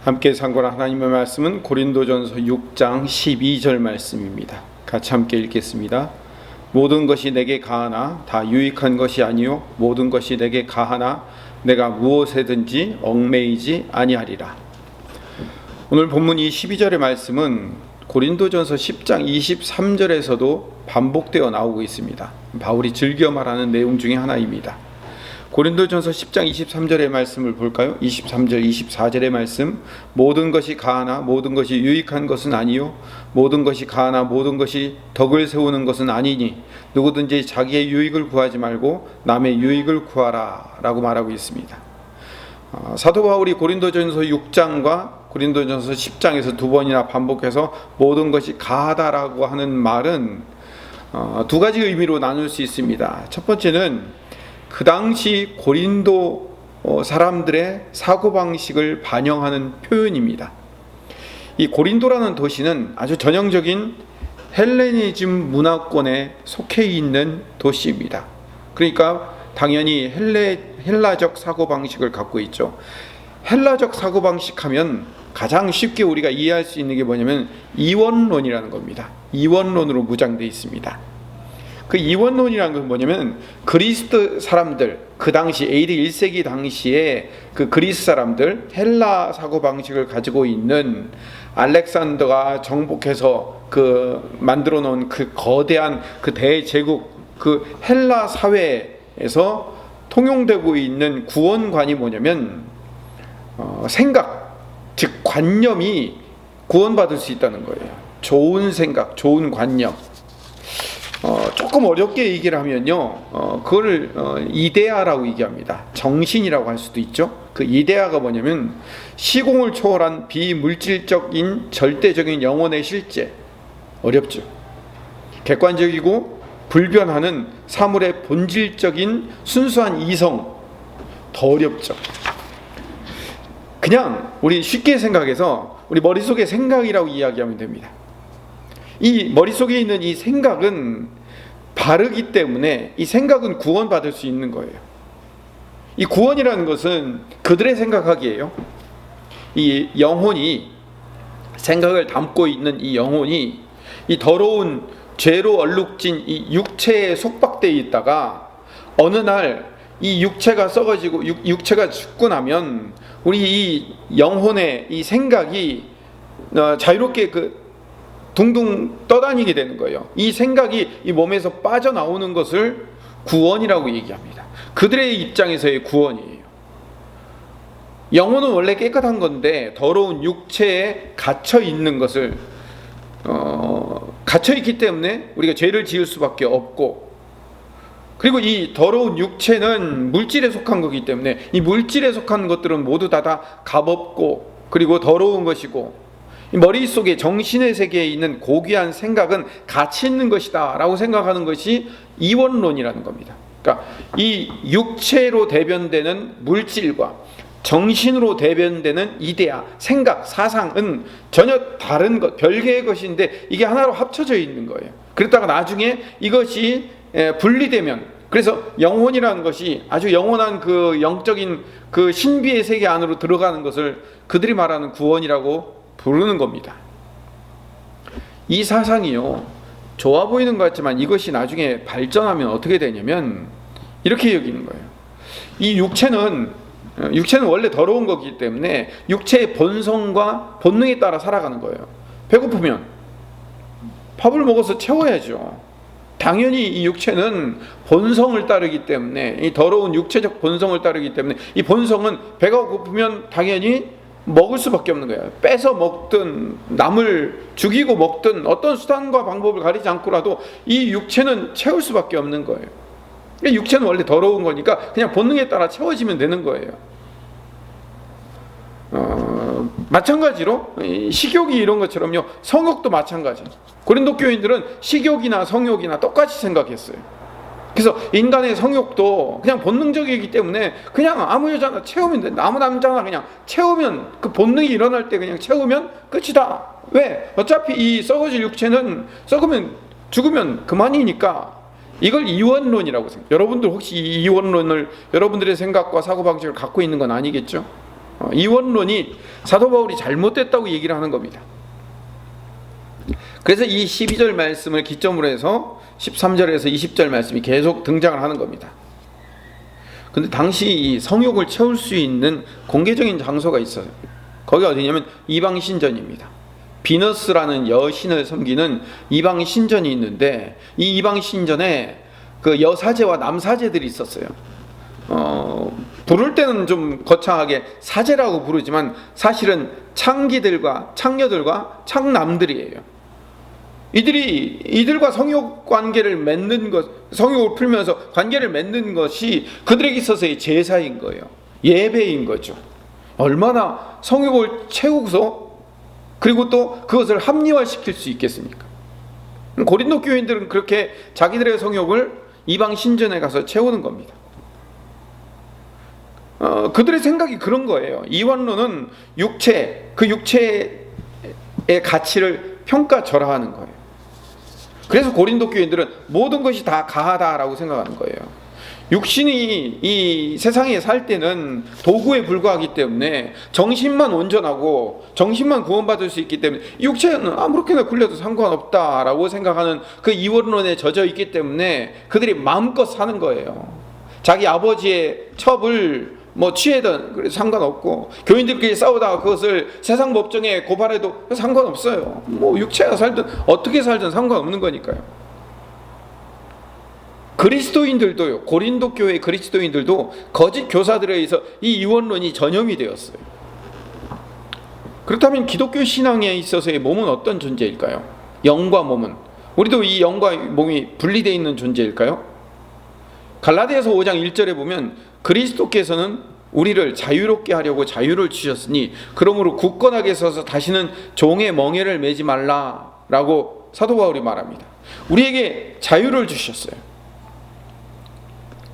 함께 상고한 하나님의 말씀은 고린도전서 6장 12절 말씀입니다. 같이 함께 읽겠습니다. 모든 것이 내게 가하나 다 유익한 것이 아니요 모든 것이 내게 가하나 내가 무엇에든지 얽매이지 아니하리라. 오늘 본문 이 12절의 말씀은 고린도전서 10장 23절에서도 반복되어 나오고 있습니다. 바울이 즐겨 말하는 내용 중에 하나입니다. 고린도전서 10장 23절의 말씀을 볼까요? 23절, 24절의 말씀. 모든 것이 가하나 모든 것이 유익한 것은 아니요 모든 것이 가하나 모든 것이 덕을 세우는 것은 아니니 누구든지 자기의 유익을 구하지 말고 남의 유익을 구하라 라고 말하고 있습니다. 사도 바울이 고린도전서 6장과 고린도전서 10장에서 두 번이나 반복해서 모든 것이 가하다라고 하는 말은 두 가지 의미로 나눌 수 있습니다. 첫 번째는 그 당시 고린도 사람들의 사고방식을 반영하는 표현입니다. 이 고린도라는 도시는 아주 전형적인 헬레니즘 문화권에 속해 있는 도시입니다. 그러니까 당연히 헬라적 사고방식을 갖고 있죠. 헬라적 사고방식 하면 가장 쉽게 우리가 이해할 수 있는 게 뭐냐면 이원론이라는 겁니다. 이원론으로 무장되어 있습니다. 그 이원론이라는 건 뭐냐면 그리스 사람들, 그 당시 AD 1세기 당시에 그 그리스 사람들, 헬라 사고방식을 가지고 있는 알렉산더가 정복해서 그 만들어 놓은 그 거대한 그 대제국, 그 헬라 사회에서 통용되고 있는 구원관이 뭐냐면 생각, 즉 관념이 구원받을 수 있다는 거예요. 좋은 생각, 좋은 관념. 조금 어렵게 얘기를 하면요, 그걸 이데아라고 얘기합니다. 정신이라고 할 수도 있죠. 그 이데아가 뭐냐면 시공을 초월한 비물질적인 절대적인 영혼의 실제. 어렵죠. 객관적이고 불변하는 사물의 본질적인 순수한 이성. 더 어렵죠. 그냥 우리 쉽게 생각해서 우리 머릿속에 생각이라고 이야기하면 됩니다. 이 머릿속에 있는 이 생각은 바르기 때문에 이 생각은 구원받을 수 있는 거예요. 이 구원이라는 것은 그들의 생각하기예요. 이 영혼이, 생각을 담고 있는 이 영혼이 이 더러운 죄로 얼룩진 이 육체에 속박되어 있다가 어느 날 이 육체가 썩어지고 육체가 죽고 나면 우리 이 영혼의 이 생각이 자유롭게 둥둥 떠다니게 되는 거예요. 이 생각이 이 몸에서 빠져나오는 것을 구원이라고 얘기합니다. 그들의 입장에서의 구원이에요. 영혼은 원래 깨끗한 건데 더러운 육체에 갇혀 있는 것을 갇혀 있기 때문에 우리가 죄를 지을 수밖에 없고, 그리고 이 더러운 육체는 물질에 속한 거기 때문에 이 물질에 속한 것들은 모두 다 값없고 그리고 더러운 것이고, 이 머릿속에 정신의 세계에 있는 고귀한 생각은 가치 있는 것이다 라고 생각하는 것이 이원론이라는 겁니다. 그러니까 이 육체로 대변되는 물질과 정신으로 대변되는 이데아, 생각, 사상은 전혀 다른 것, 별개의 것인데 이게 하나로 합쳐져 있는 거예요. 그러다가 나중에 이것이 분리되면, 그래서 영혼이라는 것이 아주 영원한 그 영적인 그 신비의 세계 안으로 들어가는 것을 그들이 말하는 구원이라고 부르는 겁니다. 이 사상이요, 좋아 보이는 것 같지만 이것이 나중에 발전하면 어떻게 되냐면 이렇게 여기는 거예요. 이 육체는 원래 더러운 거기 때문에 육체의 본성과 본능에 따라 살아가는 거예요. 배고프면 밥을 먹어서 채워야죠. 당연히 이 육체는 본성을 따르기 때문에, 이 더러운 육체적 본성을 따르기 때문에 이 본성은 배가 고프면 당연히 먹을 수밖에 없는 거예요. 뺏어 먹든 남을 죽이고 먹든 어떤 수단과 방법을 가리지 않고라도 이 육체는 채울 수밖에 없는 거예요. 육체는 원래 더러운 거니까 그냥 본능에 따라 채워지면 되는 거예요. 마찬가지로 식욕이 이런 것처럼요, 성욕도 마찬가지. 고린도 교인들은 식욕이나 성욕이나 똑같이 생각했어요. 그래서 인간의 성욕도 그냥 본능적이기 때문에 그냥 아무 여자나 채우면 돼. 아무 남자나 그냥 채우면, 그 본능이 일어날 때 그냥 채우면 끝이다. 왜? 어차피 이 썩어질 육체는 썩으면 죽으면 그만이니까. 이걸 이원론이라고 생각해요. 여러분들 혹시 이 이원론을 여러분들의 생각과 사고방식을 갖고 있는 건 아니겠죠? 이원론이 사도 바울이 잘못됐다고 얘기를 하는 겁니다. 그래서 이 12절 말씀을 기점으로 해서 13절에서 20절 말씀이 계속 등장을 하는 겁니다. 근데 당시 이 성욕을 채울 수 있는 공개적인 장소가 있어요. 거기가 어디냐면 이방 신전입니다. 비너스라는 여신을 섬기는 이방 신전이 있는데, 이 이방 신전에 그 여사제와 남사제들이 있었어요. 부를 때는 좀 거창하게 사제라고 부르지만 사실은 창기들과 창녀들과 창남들이에요. 이들과 성욕 관계를 맺는 것, 성욕을 풀면서 관계를 맺는 것이 그들에게 있어서의 제사인 거예요. 예배인 거죠. 얼마나 성욕을 채우고서 그리고 또 그것을 합리화시킬 수 있겠습니까? 고린도 교인들은 그렇게 자기들의 성욕을 이방 신전에 가서 채우는 겁니다. 그들의 생각이 그런 거예요. 이원론은 그 육체의 가치를 평가절하하는 거예요. 그래서 고린도 교인들은 모든 것이 다 가하다라고 생각하는 거예요. 육신이 이 세상에 살 때는 도구에 불과하기 때문에 정신만 온전하고 정신만 구원받을 수 있기 때문에 육체는 아무렇게나 굴려도 상관없다라고 생각하는 그 이원론에 젖어 있기 때문에 그들이 마음껏 사는 거예요. 자기 아버지의 첩을 취해든 상관없고, 교인들끼리 싸우다가 그것을 세상 법정에 고발해도 상관없어요. 육체가 살든 어떻게 살든 상관없는 거니까요. 그리스도인들도요, 고린도 교회 그리스도인들도 거짓 교사들에 의해서 이 이원론이 전염이 되었어요. 그렇다면 기독교 신앙에 있어서의 몸은 어떤 존재일까요? 영과 몸은, 우리도 이 영과 몸이 분리되어 있는 존재일까요? 갈라디아서 5장 1절에 보면 그리스도께서는 우리를 자유롭게 하려고 자유를 주셨으니 그러므로 굳건하게 서서 다시는 종의 멍에를 매지 말라라고 사도 바울이 말합니다. 우리에게 자유를 주셨어요.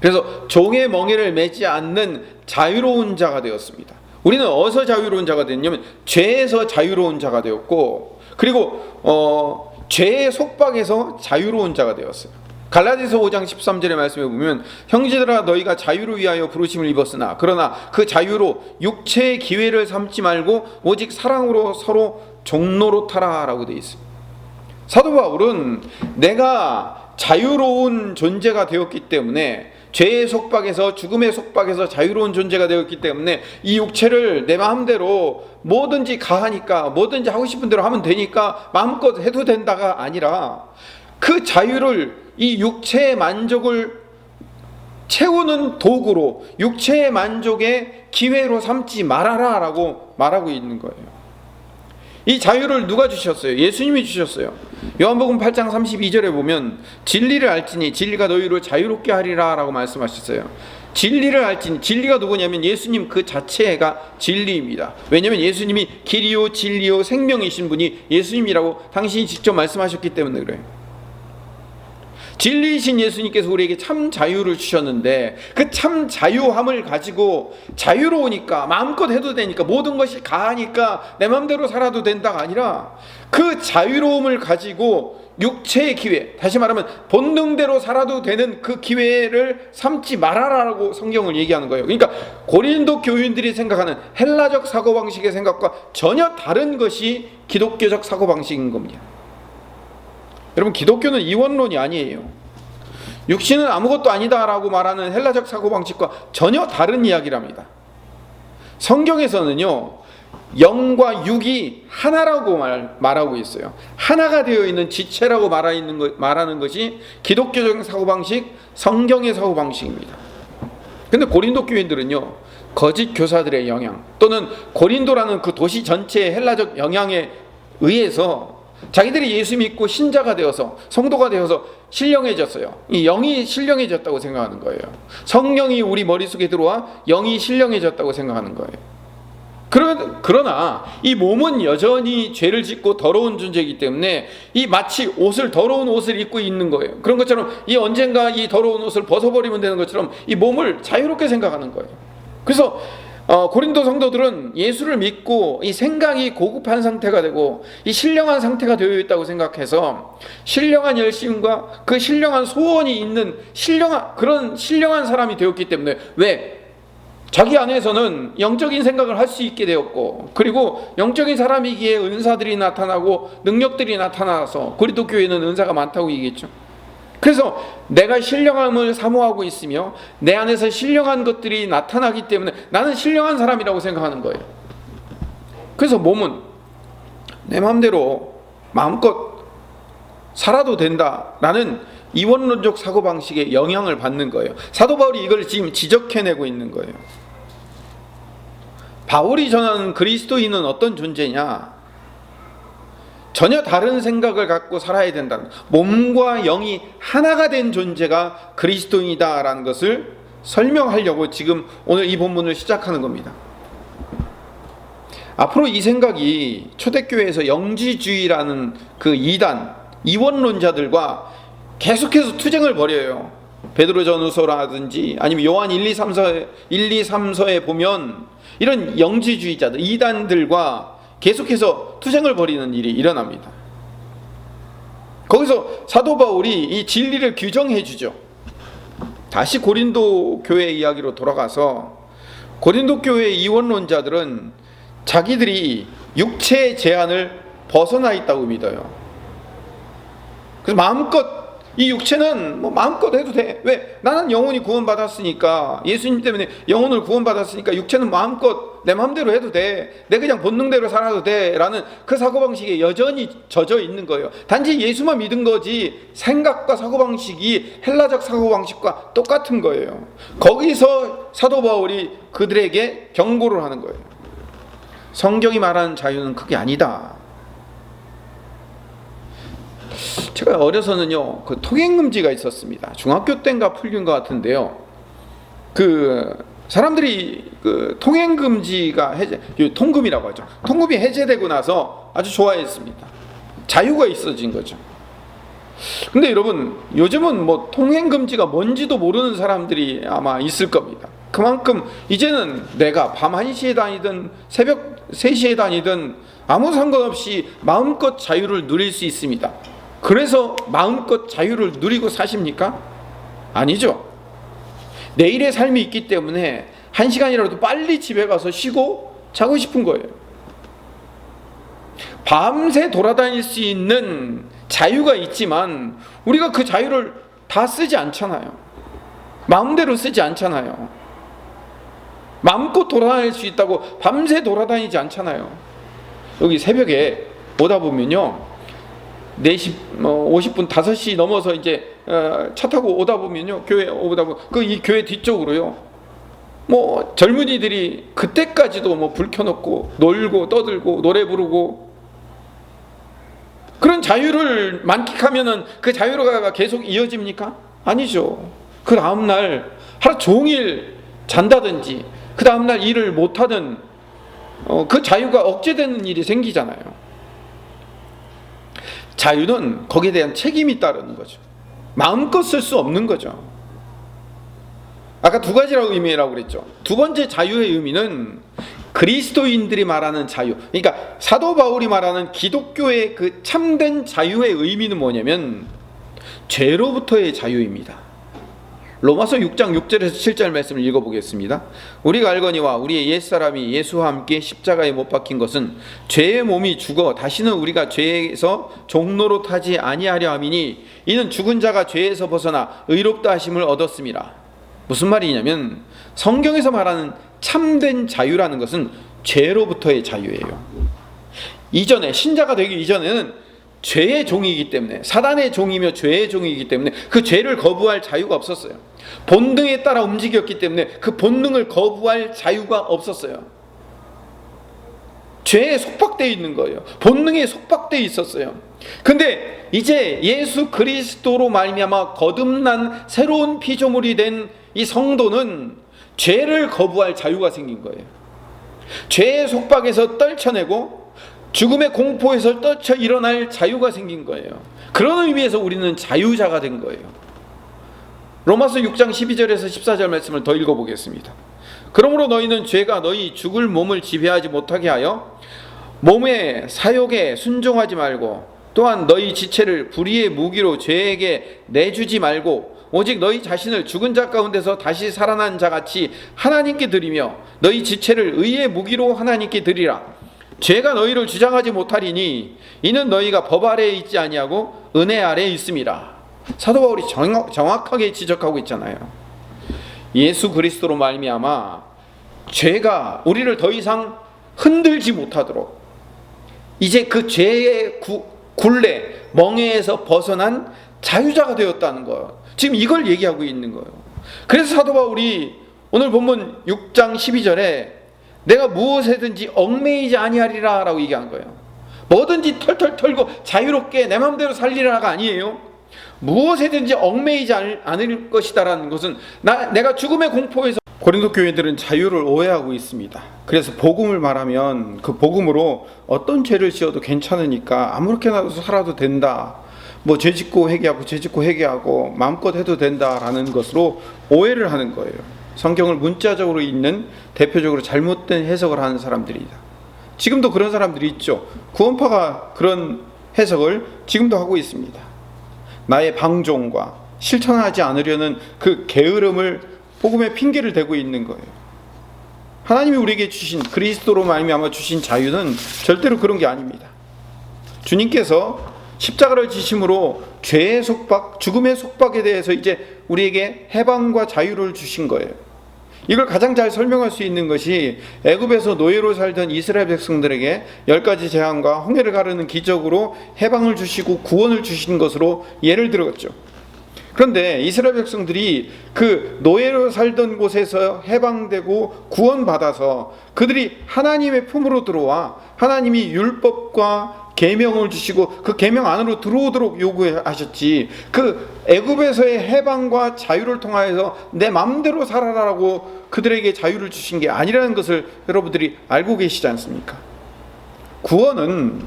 그래서 종의 멍에를 매지 않는 자유로운 자가 되었습니다. 우리는 어디서 자유로운 자가 됐냐면 죄에서 자유로운 자가 되었고, 그리고 죄의 속박에서 자유로운 자가 되었어요. 갈라디아서 5장 13절의 말씀에 보면 형제들아 너희가 자유를 위하여 부르심을 입었으나 그러나 그 자유로 육체의 기회를 삼지 말고 오직 사랑으로 서로 종노릇하라 라고 되어 있습니다. 사도 바울은 내가 자유로운 존재가 되었기 때문에, 죄의 속박에서 죽음의 속박에서 자유로운 존재가 되었기 때문에 이 육체를 내 마음대로 뭐든지 가하니까 뭐든지 하고 싶은 대로 하면 되니까 마음껏 해도 된다가 아니라 그 자유를 이 육체의 만족을 채우는 도구로, 육체의 만족의 기회로 삼지 말아라 라고 말하고 있는 거예요. 이 자유를 누가 주셨어요? 예수님이 주셨어요. 요한복음 8장 32절에 보면 진리를 알지니 진리가 너희를 자유롭게 하리라 라고 말씀하셨어요. 진리를 알지니, 진리가 누구냐면 예수님 그 자체가 진리입니다. 왜냐하면 예수님이 길이요 진리요 생명이신 분이 예수님이라고 당신이 직접 말씀하셨기 때문에 그래요. 진리이신 예수님께서 우리에게 참 자유를 주셨는데, 그 참 자유함을 가지고 자유로우니까 마음껏 해도 되니까 모든 것이 가하니까 내 마음대로 살아도 된다가 아니라 그 자유로움을 가지고 육체의 기회, 다시 말하면 본능대로 살아도 되는 그 기회를 삼지 말아라라고 성경을 얘기하는 거예요. 그러니까 고린도 교인들이 생각하는 헬라적 사고방식의 생각과 전혀 다른 것이 기독교적 사고방식인 겁니다. 여러분, 기독교는 이원론이 아니에요. 육신은 아무것도 아니다라고 말하는 헬라적 사고방식과 전혀 다른 이야기랍니다. 성경에서는요, 영과 육이 하나라고 말하고 있어요. 하나가 되어 있는 지체라고 말하는 것이 기독교적 사고방식, 성경의 사고방식입니다. 근데 고린도 교인들은요, 거짓 교사들의 영향 또는 고린도라는 그 도시 전체의 헬라적 영향에 의해서 자기들이 예수 믿고 신자가 되어서 성도가 되어서 신령해졌어요. 이 영이 신령해졌다고 생각하는 거예요. 성령이 우리 머릿속에 들어와 영이 신령해졌다고 생각하는 거예요. 그러나 이 몸은 여전히 죄를 짓고 더러운 존재이기 때문에 이 마치 더러운 옷을 입고 있는 거예요. 그런 것처럼 이 언젠가 이 더러운 옷을 벗어버리면 되는 것처럼 이 몸을 자유롭게 생각하는 거예요. 그래서 고린도 성도들은 예수를 믿고 이 생각이 고급한 상태가 되고 이 신령한 상태가 되어 있다고 생각해서 신령한 열심과 그 신령한 소원이 있는 그런 신령한 사람이 되었기 때문에, 왜? 자기 안에서는 영적인 생각을 할 수 있게 되었고, 그리고 영적인 사람이기에 은사들이 나타나고 능력들이 나타나서 고린도 교회는 은사가 많다고 얘기했죠. 그래서 내가 신령함을 사모하고 있으며 내 안에서 신령한 것들이 나타나기 때문에 나는 신령한 사람이라고 생각하는 거예요. 그래서 몸은 내 마음대로 마음껏 살아도 된다라는 이원론적 사고방식에 영향을 받는 거예요. 사도 바울이 이걸 지금 지적해내고 있는 거예요. 바울이 전하는 그리스도인은 어떤 존재냐? 전혀 다른 생각을 갖고 살아야 된다는, 몸과 영이 하나가 된 존재가 그리스도인이다라는 것을 설명하려고 지금 오늘 이 본문을 시작하는 겁니다. 앞으로 이 생각이 초대교회에서 영지주의라는 그 이단, 이원론자들과 계속해서 투쟁을 벌여요. 베드로전후서라든지 아니면 요한 1, 2, 3서에 보면 이런 영지주의자들, 이단들과 계속해서 투쟁을 벌이는 일이 일어납니다. 거기서 사도 바울이 이 진리를 규정해 주죠. 다시 고린도 교회 이야기로 돌아가서 고린도 교회 이원론자들은 자기들이 육체의 제한을 벗어나 있다고 믿어요. 그래서 마음껏 이 육체는 뭐 마음껏 해도 돼. 왜? 나는 영혼이 구원받았으니까, 예수님 때문에 영혼을 구원받았으니까 육체는 마음껏 내 마음대로 해도 돼. 내 그냥 본능대로 살아도 돼. 라는 그 사고방식에 여전히 젖어 있는 거예요. 단지 예수만 믿은 거지 생각과 사고방식이 헬라적 사고방식과 똑같은 거예요. 거기서 사도 바울이 그들에게 경고를 하는 거예요. 성경이 말하는 자유는 그게 아니다. 제가 어려서는요, 그 통행금지가 있었습니다. 중학교 때인가 풀린 것 같은데요. 그 사람들이 그 통행금지가 통금이라고 하죠. 통금이 해제되고 나서 아주 좋아했습니다. 자유가 있어진 거죠. 근데 여러분, 요즘은 뭐 통행금지가 뭔지도 모르는 사람들이 아마 있을 겁니다. 그만큼 이제는 내가 밤 1시에 다니든 새벽 3시에 다니든 아무 상관없이 마음껏 자유를 누릴 수 있습니다. 그래서 마음껏 자유를 누리고 사십니까? 아니죠. 내일의 삶이 있기 때문에 1시간이라도 빨리 집에 가서 쉬고 자고 싶은 거예요. 밤새 돌아다닐 수 있는 자유가 있지만 우리가 그 자유를 다 쓰지 않잖아요. 마음대로 쓰지 않잖아요. 마음껏 돌아다닐 수 있다고 밤새 돌아다니지 않잖아요. 여기 새벽에 오다 보면요, 4시 50분 5시 넘어서 이제 차 타고 오다 보면요, 교회 오다 보면 이 교회 뒤쪽으로요, 뭐 젊은이들이 그때까지도 뭐 불 켜놓고 놀고 떠들고 노래 부르고, 그런 자유를 만끽하면은 그 자유가 계속 이어집니까? 아니죠. 그 다음날 하루 종일 잔다든지 그 다음날 일을 못하든 그 자유가 억제되는 일이 생기잖아요. 자유는 거기에 대한 책임이 따르는 거죠. 마음껏 쓸 수 없는 거죠. 아까 두 가지라고 의미라고 그랬죠. 두 번째 자유의 의미는 그리스도인들이 말하는 자유, 그러니까 사도 바울이 말하는 기독교의 그 참된 자유의 의미는 뭐냐면 죄로부터의 자유입니다. 로마서 6장 6절에서 7절 말씀을 읽어보겠습니다. 우리가 알거니와 우리의 옛사람이 예수와 함께 십자가에 못 박힌 것은 죄의 몸이 죽어 다시는 우리가 죄에서 종로로 타지 아니하려 함이니 이는 죽은 자가 죄에서 벗어나 의롭다 하심을 얻었음이라. 무슨 말이냐면 성경에서 말하는 참된 자유라는 것은 죄로부터의 자유예요. 이전에, 신자가 되기 이전에는 죄의 종이기 때문에, 사단의 종이며 죄의 종이기 때문에 그 죄를 거부할 자유가 없었어요. 본능에 따라 움직였기 때문에 그 본능을 거부할 자유가 없었어요. 죄에 속박되어 있는 거예요. 본능에 속박되어 있었어요. 근데 이제 예수 그리스도로 말미암아 거듭난 새로운 피조물이 된 이 성도는 죄를 거부할 자유가 생긴 거예요. 죄의 속박에서 떨쳐내고 죽음의 공포에서 떨쳐 일어날 자유가 생긴 거예요. 그런 의미에서 우리는 자유자가 된 거예요. 로마서 6장 12절에서 14절 말씀을 더 읽어보겠습니다. 그러므로 너희는 죄가 너희 죽을 몸을 지배하지 못하게 하여 몸의 사욕에 순종하지 말고, 또한 너희 지체를 불의의 무기로 죄에게 내주지 말고 오직 너희 자신을 죽은 자 가운데서 다시 살아난 자같이 하나님께 드리며 너희 지체를 의의 무기로 하나님께 드리라. 죄가 너희를 주장하지 못하리니 이는 너희가 법 아래에 있지 아니하고 은혜 아래에 있음이라. 사도 바울이 정확하게 지적하고 있잖아요. 예수 그리스도로 말미암아 죄가 우리를 더 이상 흔들지 못하도록 이제 그 죄의 굴레 멍에에서 벗어난 자유자가 되었다는 거예요. 지금 이걸 얘기하고 있는 거예요. 그래서 사도 바울이 오늘 본문 6장 12절에 내가 무엇에든지 얽매이지 아니하리라 라고 얘기한 거예요. 뭐든지 털털 털고 자유롭게 내 마음대로 살리라가 아니에요. 무엇에든지 얽매이지 않을 것이다라는 것은 내가 죽음의 공포에서 고린도 교회들은 자유를 오해하고 있습니다. 그래서 복음을 말하면 그 복음으로 어떤 죄를 지어도 괜찮으니까 아무렇게나 살아도 된다. 뭐 죄짓고 회개하고 마음껏 해도 된다라는 것으로 오해를 하는 거예요. 성경을 문자적으로 읽는 대표적으로 잘못된 해석을 하는 사람들이다. 지금도 그런 사람들이 있죠. 구원파가 그런 해석을 지금도 하고 있습니다. 나의 방종과 실천하지 않으려는 그 게으름을 복음의 핑계를 대고 있는 거예요. 하나님이 우리에게 주신 그리스도로 말미암아 주신 자유는 절대로 그런 게 아닙니다. 주님께서 십자가를 지심으로 죄의 속박, 죽음의 속박에 대해서 이제 우리에게 해방과 자유를 주신 거예요. 이걸 가장 잘 설명할 수 있는 것이 애굽에서 노예로 살던 이스라엘 백성들에게 10가지 재앙과 홍해를 가르는 기적으로 해방을 주시고 구원을 주신 것으로 예를 들었죠. 그런데 이스라엘 백성들이 그 노예로 살던 곳에서 해방되고 구원받아서 그들이 하나님의 품으로 들어와 하나님이 율법과 계명을 주시고 그 계명 안으로 들어오도록 요구하셨지, 그 애굽에서의 해방과 자유를 통하여서 내 마음대로 살아라라고 그들에게 자유를 주신 게 아니라는 것을 여러분들이 알고 계시지 않습니까? 구원은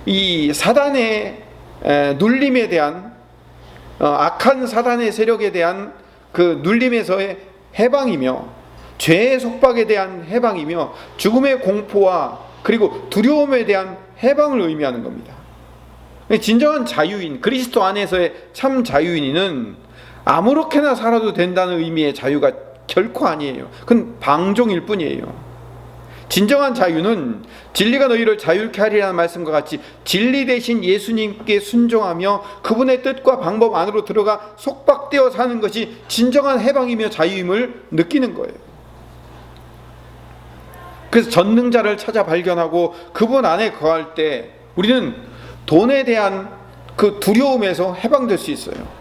이 사단의 눌림에 대한 악한 사단의 세력에 대한 그 눌림에서의 해방이며 죄의 속박에 대한 해방이며 죽음의 공포와 그리고 두려움에 대한 해방을 의미하는 겁니다. 진정한 자유인, 그리스도 안에서의 참 자유인은 아무렇게나 살아도 된다는 의미의 자유가 결코 아니에요. 그건 방종일 뿐이에요. 진정한 자유는 진리가 너희를 자유케 하리라는 말씀과 같이 진리 대신 예수님께 순종하며 그분의 뜻과 방법 안으로 들어가 속박되어 사는 것이 진정한 해방이며 자유임을 느끼는 거예요. 그래서 전능자를 찾아 발견하고 그분 안에 거할 때 우리는 돈에 대한 그 두려움에서 해방될 수 있어요.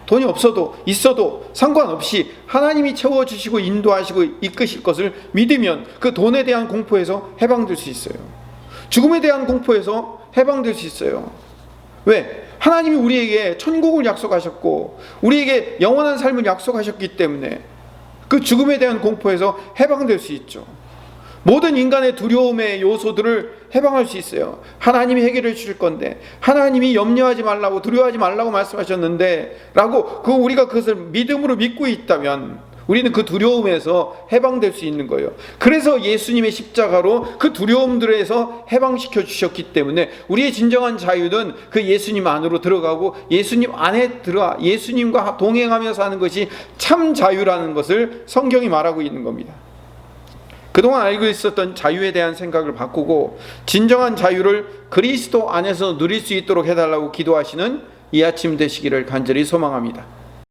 돈이 없어도 있어도 상관없이 하나님이 채워주시고 인도하시고 이끄실 것을 믿으면 그 돈에 대한 공포에서 해방될 수 있어요. 죽음에 대한 공포에서 해방될 수 있어요. 왜? 하나님이 우리에게 천국을 약속하셨고 우리에게 영원한 삶을 약속하셨기 때문에 그 죽음에 대한 공포에서 해방될 수 있죠. 모든 인간의 두려움의 요소들을 해방할 수 있어요. 하나님이 해결해 주실 건데, 하나님이 염려하지 말라고, 두려워하지 말라고 말씀하셨는데 라고 우리가 그것을 믿음으로 믿고 있다면 우리는 그 두려움에서 해방될 수 있는 거예요. 그래서 예수님의 십자가로 그 두려움들에서 해방시켜 주셨기 때문에 우리의 진정한 자유는 그 예수님 안으로 들어가고 예수님 안에 들어가 예수님과 동행하며 사는 것이 참 자유라는 것을 성경이 말하고 있는 겁니다. 그동안 알고 있었던 자유에 대한 생각을 바꾸고 진정한 자유를 그리스도 안에서 누릴 수 있도록 해달라고 기도하시는 이 아침 되시기를 간절히 소망합니다.